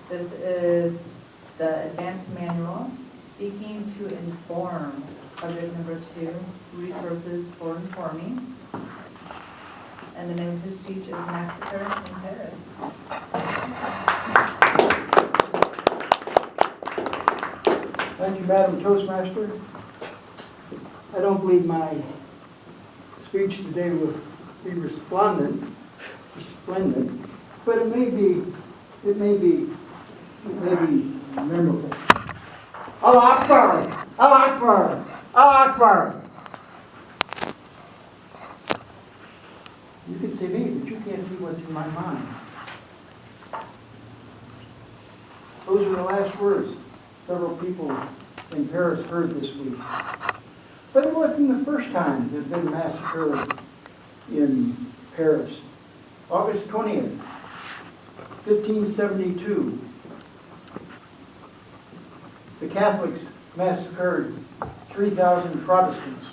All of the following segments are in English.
This is the advanced manual, Speaking to Inform, subject number 2, Resources for Informing. And the name of his speech is Massacre in Paris. Thank you, Madam Toastmaster. I don't believe my speech today will be resplendent, but it may be memorable. Allah Akbar! Allah Akbar! Allah Akbar! You can see me, but you can't see what's in my mind. Those are the last words several people in Paris heard this week. But it wasn't the first time there's been a massacre in Paris. August 20th, 1572, the Catholics massacred 3,000 Protestants.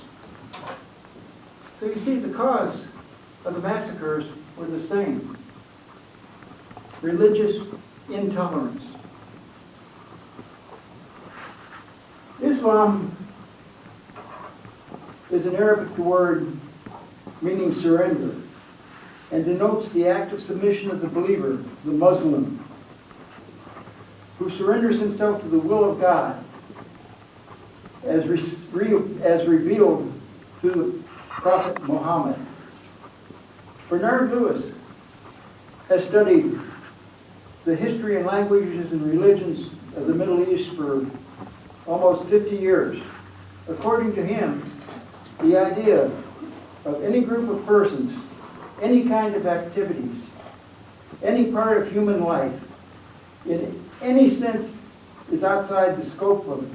So you see, the cause of the massacres were the same: religious intolerance. Islam is an Arabic word meaning surrender, and denotes the act of submission of the believer, the Muslim, who surrenders himself to the will of God as revealed through the Prophet Muhammad. Bernard Lewis has studied the history and languages and religions of the Middle East for almost 50 years. According to him, the idea of any group of persons, any kind of activities, any part of human life, in any sense is outside the scope of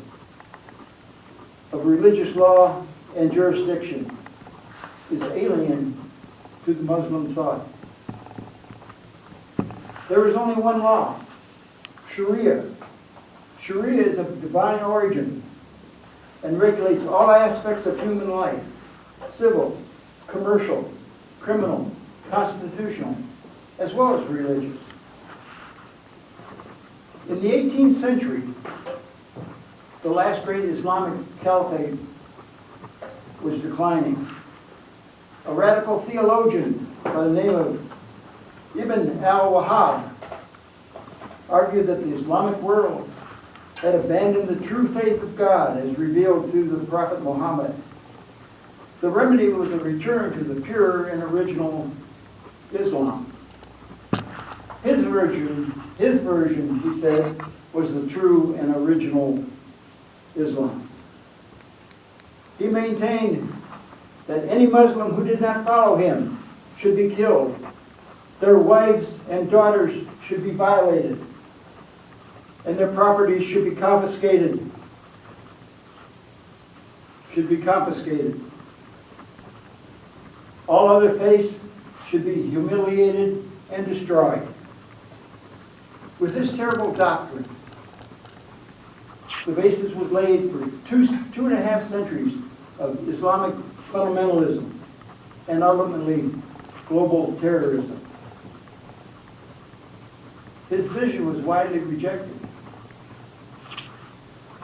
religious law and jurisdiction, is alien to the Muslim thought. There is only one law, Sharia. Sharia is of divine origin and regulates all aspects of human life: civil, commercial, criminal, constitutional, as well as religious. In the 18th century, the last great Islamic caliphate was declining. A radical theologian by the name of Ibn al-Wahhab argued that the Islamic world had abandoned the true faith of God as revealed through the Prophet Muhammad. The remedy was a return to the pure and original Islam. His version, he said, was the true and original Islam. He maintained that any Muslim who did not follow him should be killed. Their wives and daughters should be violated, and their property should be confiscated. All other faiths should be humiliated and destroyed. With this terrible doctrine, the basis was laid for two and a half centuries of Islamic fundamentalism and ultimately global terrorism. His vision was widely rejected.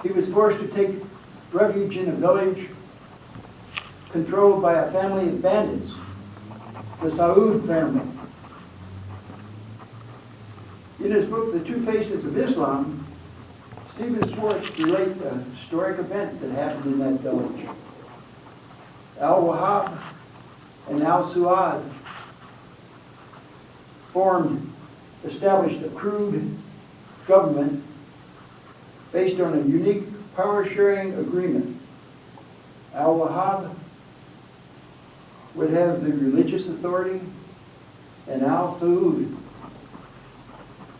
He was forced to take refuge in a village controlled by a family of bandits, the Saud family. In his book, The Two Faces of Islam, Stephen Schwartz relates a historic event that happened in that village. Al-Wahhab and Al-Suad established a crude government based on a unique power-sharing agreement. Al-Wahhab would have the religious authority, and Al-Saud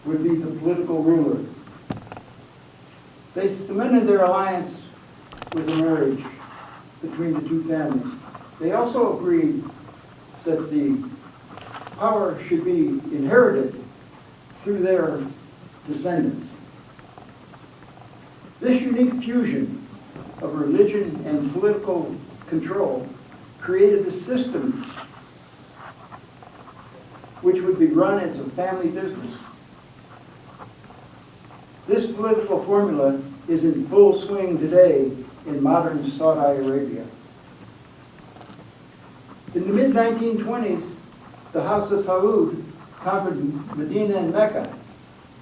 would be the political ruler. They cemented their alliance with a marriage between the two families. They also agreed that the power should be inherited through their descendants. This unique fusion of religion and political control created a system which would be run as a family business. This political formula is in full swing today in modern Saudi Arabia. In the mid-1920s, the House of Saud conquered Medina and Mecca.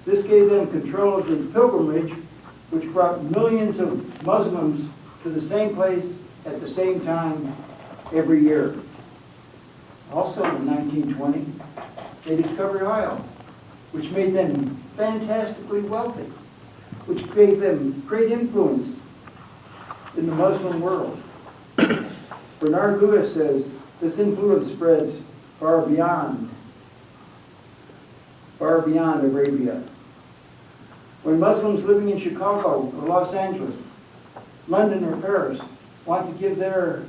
This gave them control of the pilgrimage, which brought millions of Muslims to the same place at the same time every year. Also in 1920, they discovered oil, which made them fantastically wealthy, which gave them great influence in the Muslim world. Bernard Lewis says this influence spreads far beyond Arabia. When Muslims living in Chicago or Los Angeles, London or Paris want to give their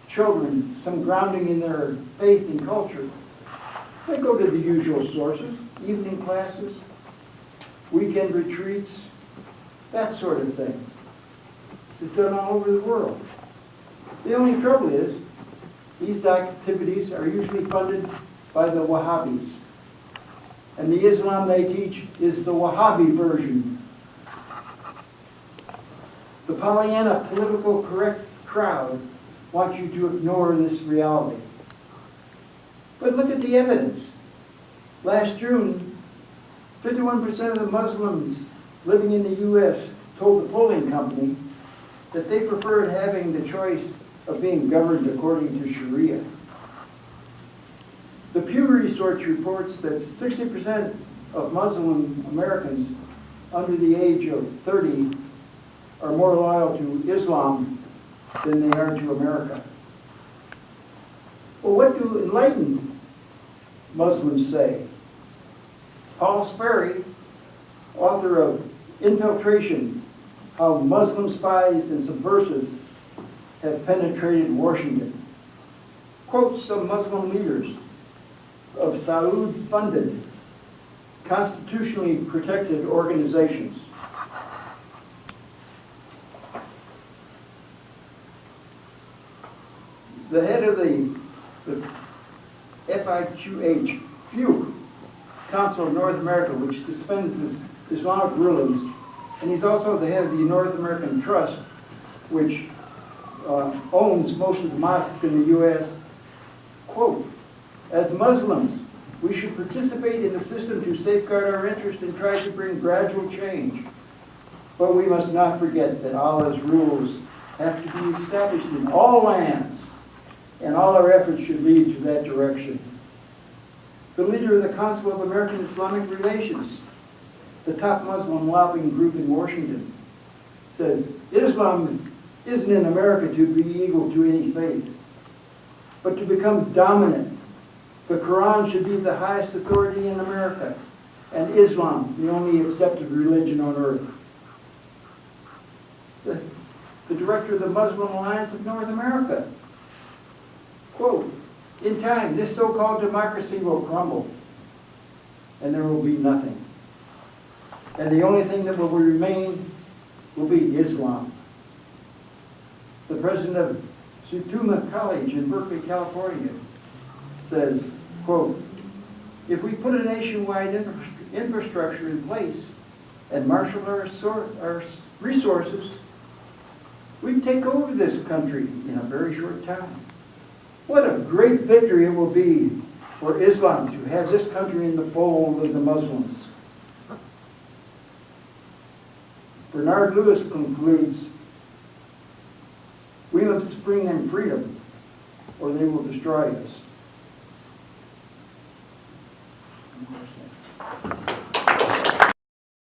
children some grounding in their faith and culture, they go to the usual sources, evening classes, weekend retreats, that sort of thing. This is done all over the world. The only trouble is, these activities are usually funded by the Wahhabis. And the Islam they teach is the Wahhabi version. The Pollyanna political correct crowd wants you to ignore this reality. But look at the evidence. Last June, 51% of the Muslims living in the U.S. told the polling company that they preferred having the choice of being governed according to Sharia. The Pew Research reports that 60% of Muslim Americans under the age of 30 are more loyal to Islam than they are to America. Well, what do enlightened Muslims say? Paul Sperry, author of Infiltration, How Muslim Spies and Subversives Have Penetrated Washington, quotes some Muslim leaders of Saud-funded, constitutionally protected organizations. The head of the FIQH, FIUC, Council of North America, which dispenses Islamic rulings, and he's also the head of the North American Trust, which owns most of the mosques in the U.S., quote, as Muslims, we should participate in the system to safeguard our interest and try to bring gradual change. But we must not forget that Allah's rules have to be established in all lands, and all our efforts should lead to that direction. The leader of the Council of American Islamic Relations, the top Muslim lobbying group in Washington, says, Islam isn't in America to be equal to any faith, but to become dominant. The Quran should be the highest authority in America, and Islam the only accepted religion on earth. The director of the Muslim Alliance of North America, quote, in time, this so-called democracy will crumble, and there will be nothing. And the only thing that will remain will be Islam. The president of Sutuma College in Berkeley, California, says, quote, if we put a nationwide infrastructure in place and marshal our resources, we'd take over this country in a very short time. What a great victory it will be for Islam to have this country in the fold of the Muslims. Bernard Lewis concludes, we must bring them freedom or they will destroy us.